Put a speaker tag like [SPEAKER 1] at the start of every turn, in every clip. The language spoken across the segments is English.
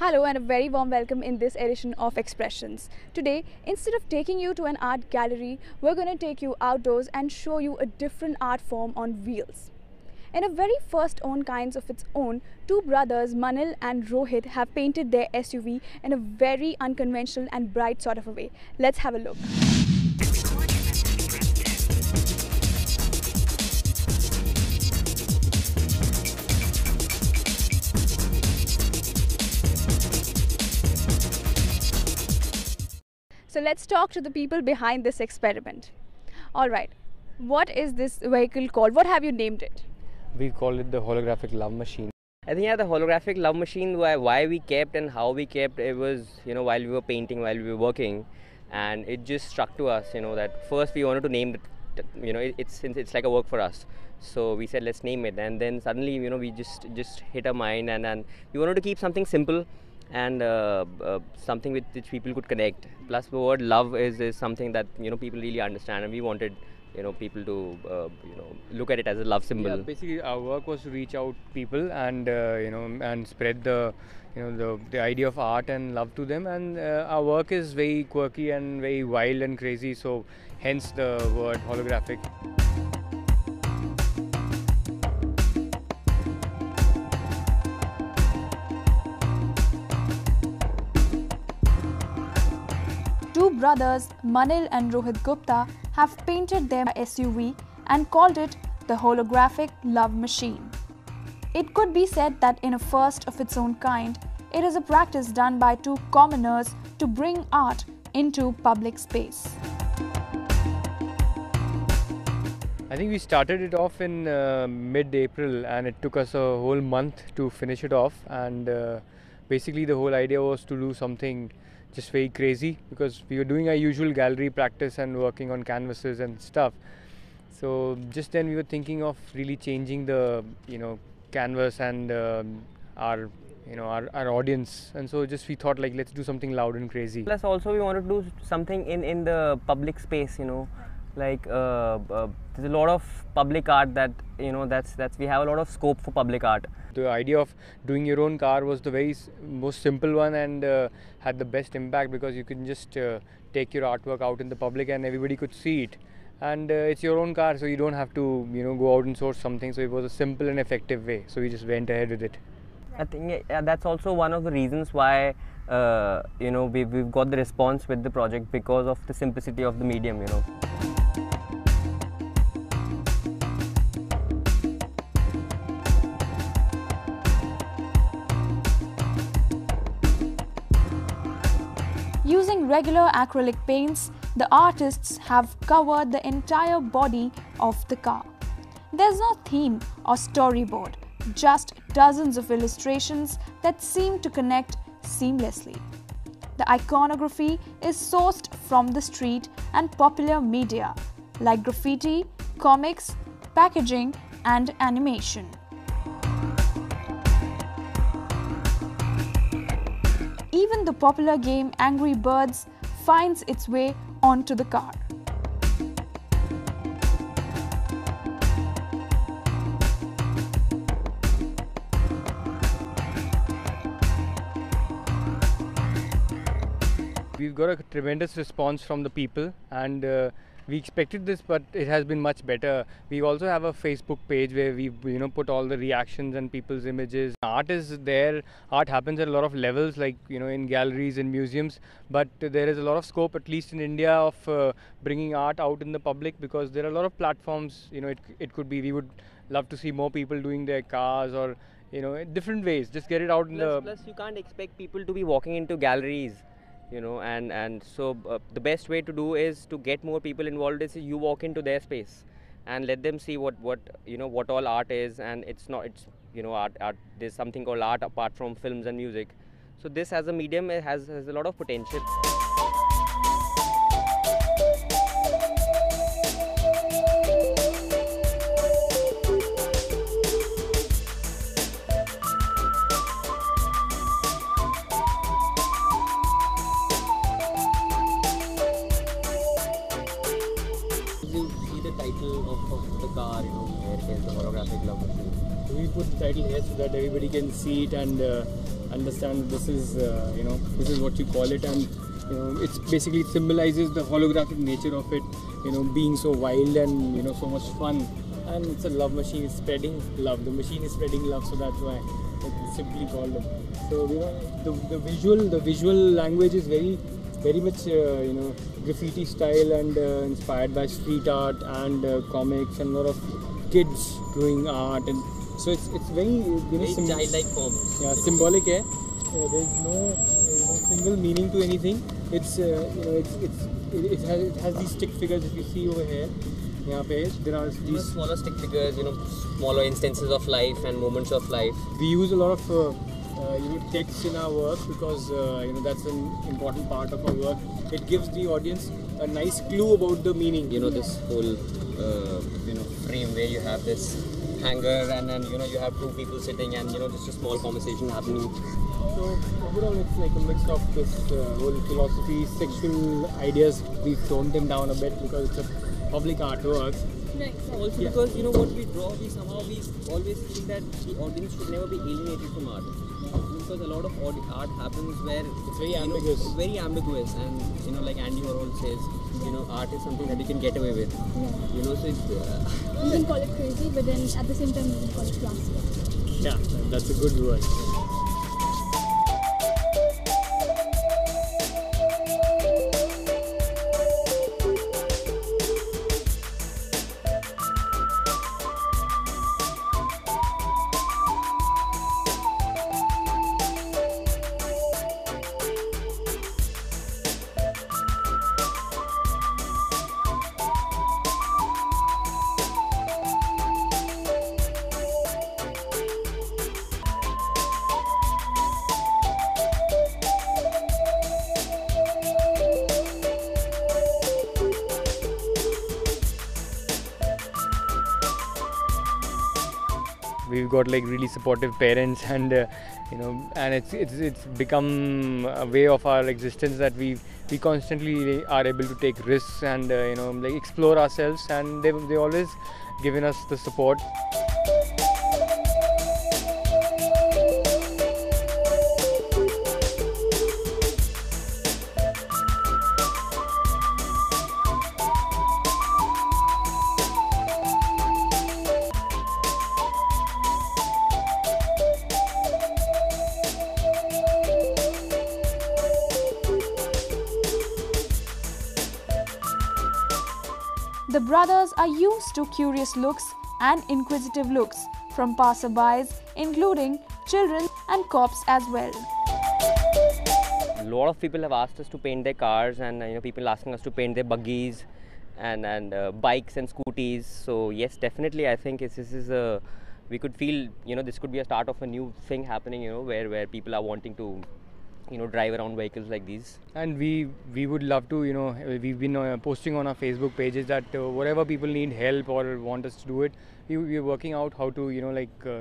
[SPEAKER 1] Hello and a very warm welcome in this edition of Expressions. Today, instead of taking you to an art gallery, we're going to take you outdoors and show you a different art form on wheels. In a very first own kinds of its own, two brothers Manil and Rohit have painted their SUV in a very unconventional and bright sort of a way. Let's have a look. So let's talk to the people behind this experiment. Alright, what is this vehicle called? What have you named it?
[SPEAKER 2] We call it the holographic love machine.
[SPEAKER 3] I think the holographic love machine, why we kept and how we kept it was, while we were painting, while we were working, and it just struck to us, that first we wanted to name it, it's like a work for us. So we said, let's name it, and then suddenly, we just hit our mind, and we wanted to keep something simple and something with which people could connect. Plus the word love is something that people really understand, and we wanted people to look at it as a love symbol.
[SPEAKER 2] Yeah, basically our work was to reach out people and and spread the the idea of art and love to them, and our work is very quirky and very wild and crazy, so hence the word holographic.
[SPEAKER 1] Two brothers, Manil and Rohit Gupta, have painted their SUV and called it the Holographic Love Machine. It could be said that in a first of its own kind, it is a practice done by two commoners to bring art into public space.
[SPEAKER 2] I think we started it off in mid-April, and it took us a whole month to finish it off, and basically the whole idea was to do something just very crazy, because we were doing our usual gallery practice and working on canvases and stuff. So just then we were thinking of really changing the canvas and our audience, and so just we thought, like, let's do something loud and crazy.
[SPEAKER 3] Plus also we wanted to do something in the public space, like there's a lot of public art that that's we have a lot of scope for public art.
[SPEAKER 2] The idea of doing your own car was the most simple one, and had the best impact, because you can just take your artwork out in the public and everybody could see it, and it's your own car, so you don't have to go out and source something. So it was a simple and effective way, so we just went ahead with it.
[SPEAKER 3] I think that's also one of the reasons why we've got the response with the project, because of the simplicity of the medium.
[SPEAKER 1] Using regular acrylic paints, the artists have covered the entire body of the car. There's no theme or storyboard, just dozens of illustrations that seem to connect seamlessly. The iconography is sourced from the street and popular media like graffiti, comics, packaging, and animation. Even the popular game Angry Birds finds its way onto the car.
[SPEAKER 2] We've got a tremendous response from the people, and we expected this, but it has been much better. We also have a Facebook page where we put all the reactions and people's images. Art is there. Art happens at a lot of levels, like in galleries and museums, but there is a lot of scope, at least in India, of bringing art out in the public, because there are a lot of platforms. It could be, we would love to see more people doing their cars, or in different ways. Just get it out in the...
[SPEAKER 3] Plus you can't expect people to be walking into galleries, and so the best way to do is to get more people involved is you walk into their space and let them see what all art is. And it's art, there's something called art apart from films and music. So this as a medium, it has a lot of potential. You see the title of the car, Here is the holographic love machine.
[SPEAKER 2] So we put the title here so that everybody can see it and understand this is this is what you call it, and it's basically symbolizes the holographic nature of it, being so wild and so much fun. And it's a love machine. It's spreading love. The machine is spreading love, so that's why it's simply called it. So the visual language is very much graffiti style and inspired by street art and comics and a lot of kids doing art, and so it's very
[SPEAKER 3] very childlike form.
[SPEAKER 2] Yeah, symbolic. There's no single meaning to anything. It has these stick figures if you see over here. There are these
[SPEAKER 3] smaller stick figures, smaller instances of life and moments of life.
[SPEAKER 2] We use a lot of text in our work because that's an important part of our work. It gives the audience a nice clue about the meaning.
[SPEAKER 3] This whole frame where you have this hanger and then you have two people sitting and just a small conversation happening.
[SPEAKER 2] So overall, it's like a mix of this whole philosophy, sexual ideas. We've toned them down a bit because it's a public artwork.
[SPEAKER 3] Right. Also because what we draw, we always feel that the audience should never be alienated from art. Because a lot of art happens where
[SPEAKER 2] it's very ambiguous.
[SPEAKER 3] Very ambiguous, and like Andy Warhol says, art is something that you can get away with.
[SPEAKER 4] Yeah.
[SPEAKER 3] So it's
[SPEAKER 4] you can call it crazy, but then at the same time you can call it classy.
[SPEAKER 2] Yeah, that's a good word. We've got like really supportive parents, and and it's become a way of our existence that we constantly are able to take risks and like explore ourselves, and they always given us the support.
[SPEAKER 1] The brothers are used to curious looks and inquisitive looks from passerbys, including children and cops as well.
[SPEAKER 3] A lot of people have asked us to paint their cars, and people asking us to paint their buggies and bikes and scooties. So yes, definitely, I think this is we could feel this could be a start of a new thing happening. Where people are wanting to drive around vehicles like these.
[SPEAKER 2] And we would love to, we've been posting on our Facebook pages that whatever people need help or want us to do it, we're working out how to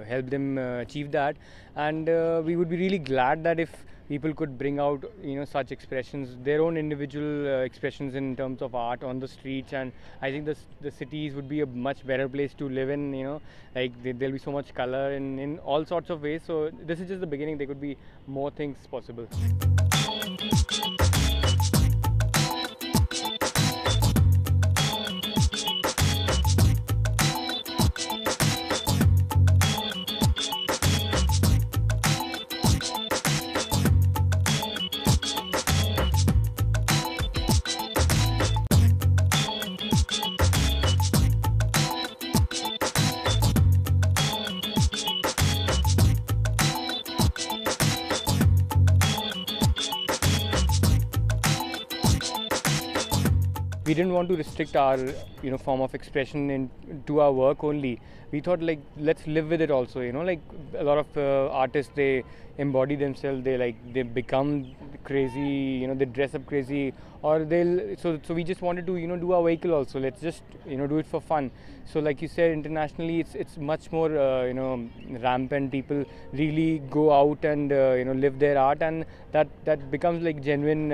[SPEAKER 2] help them achieve that. And we would be really glad that if people could bring out such expressions, their own individual expressions in terms of art on the streets. And I think the cities would be a much better place to live in. There'll be so much color in all sorts of ways. So this is just the beginning. There could be more things possible. We didn't want to restrict our form of expression to our work only. We thought let's live with it also. Like a lot of artists, they embody themselves. They become crazy. They dress up crazy, or so we just wanted to do our vehicle also. Let's just do it for fun. So like you said, internationally it's much more rampant. People really go out and live their art, and that becomes like genuine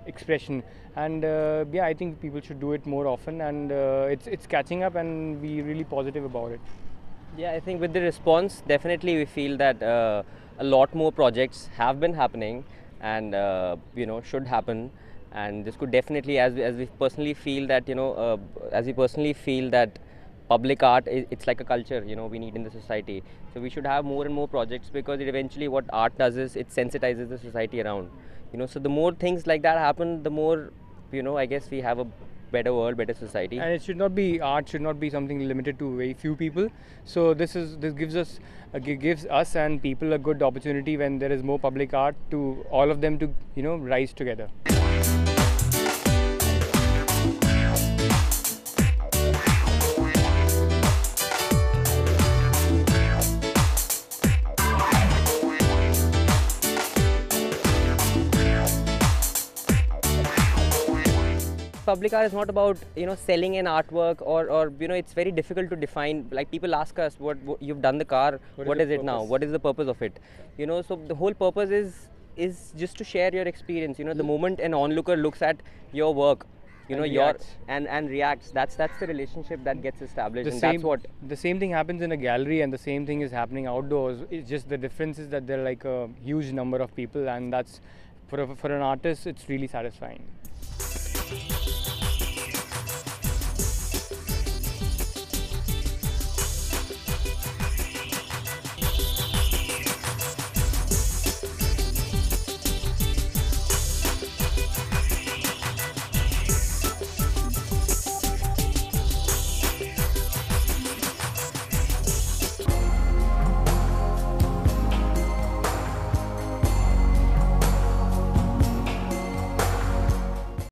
[SPEAKER 2] expression. and yeah, I think people should do it more often, and it's catching up, and we're really positive about it.
[SPEAKER 3] Yeah, I think with the response, definitely we feel that a lot more projects have been happening, and should happen. And this could definitely, as we personally feel that public art it's like a culture we need in the society. So we should have more and more projects, because it eventually what art does is it sensitizes the society around. So the more things like that happen, the more I guess we have a better world, better society.
[SPEAKER 2] And it should not be, art should not be something limited to very few people. So this gives us and people a good opportunity when there is more public art, to all of them to rise together.
[SPEAKER 3] Public art is not about selling an artwork, or it's very difficult to define. Like, people ask us, what you've done the car, what is it now, what is the purpose of it? So the whole purpose is just to share your experience. The moment an onlooker looks at your work, and reacts, that's the relationship that gets established.
[SPEAKER 2] The same thing happens in a gallery, and the same thing is happening outdoors. It's just the difference is that there are like a huge number of people, and that's for an artist, it's really satisfying.